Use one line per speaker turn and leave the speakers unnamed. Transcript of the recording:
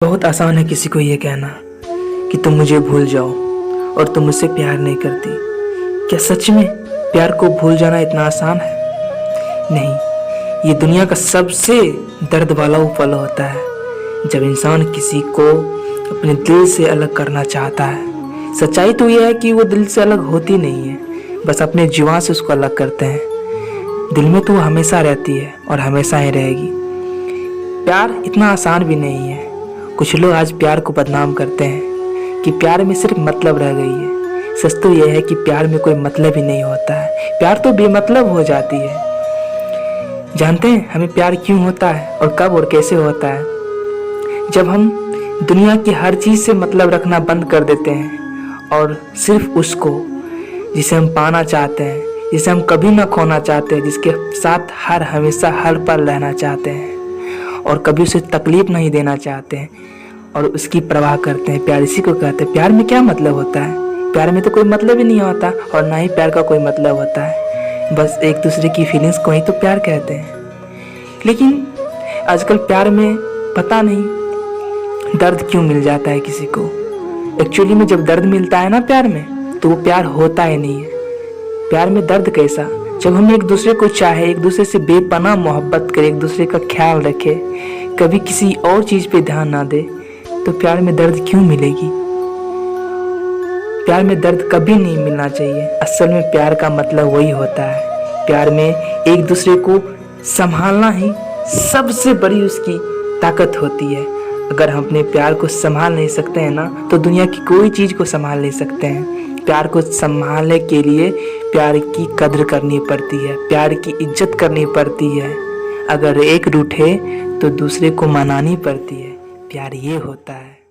बहुत आसान है किसी को ये कहना कि तुम मुझे भूल जाओ और तुम मुझसे प्यार नहीं करती। क्या सच में प्यार को भूल जाना इतना आसान है? नहीं, ये दुनिया का सबसे दर्द वाला वो पल होता है जब इंसान किसी को अपने दिल से अलग करना चाहता है। सच्चाई तो यह है कि वो दिल से अलग होती नहीं है, बस अपने जुबान से उसको अलग करते हैं। दिल में तो वो हमेशा रहती है और हमेशा ही रहेगी। प्यार इतना आसान भी नहीं है। कुछ लोग आज प्यार को बदनाम करते हैं कि प्यार में सिर्फ मतलब रह गई है। सच तो यह है कि प्यार में कोई मतलब ही नहीं होता है। प्यार तो बेमतलब हो जाती है। जानते हैं हमें प्यार क्यों होता है और कब और कैसे होता है? जब हम दुनिया की हर चीज़ से मतलब रखना बंद कर देते हैं और सिर्फ उसको जिसे हम पाना चाहते हैं, जिसे हम कभी ना खोना चाहते, जिसके साथ हमेशा हर पल रहना चाहते हैं और कभी उसे तकलीफ नहीं देना चाहते हैं और उसकी परवाह करते हैं। प्यार इसी को कहते हैं। प्यार में क्या मतलब होता है? प्यार में तो कोई मतलब ही नहीं होता और ना ही प्यार का कोई मतलब होता है। बस एक दूसरे की फीलिंग्स को ही तो प्यार कहते हैं। लेकिन आजकल प्यार में पता नहीं दर्द क्यों मिल जाता है किसी को। एक्चुअली में जब दर्द मिलता है ना प्यार में, तो वो प्यार होता ही नहीं है। प्यार में दर्द कैसा? जब हम एक दूसरे को चाहे, एक दूसरे से बेपनाह मोहब्बत करें, एक दूसरे का ख्याल रखें, कभी किसी और चीज़ पे ध्यान ना दे, तो प्यार में दर्द क्यों मिलेगी? प्यार में दर्द कभी नहीं मिलना चाहिए। असल में प्यार का मतलब वही होता है। प्यार में एक दूसरे को संभालना ही सबसे बड़ी उसकी ताकत होती है। अगर हम अपने प्यार को संभाल नहीं सकते हैं ना, तो दुनिया की कोई चीज़ को संभाल नहीं सकते हैं। प्यार को संभालने के लिए प्यार की कद्र करनी पड़ती है, प्यार की इज्जत करनी पड़ती है। अगर एक रूठे तो दूसरे को मनानी पड़ती है। प्यार ये होता है।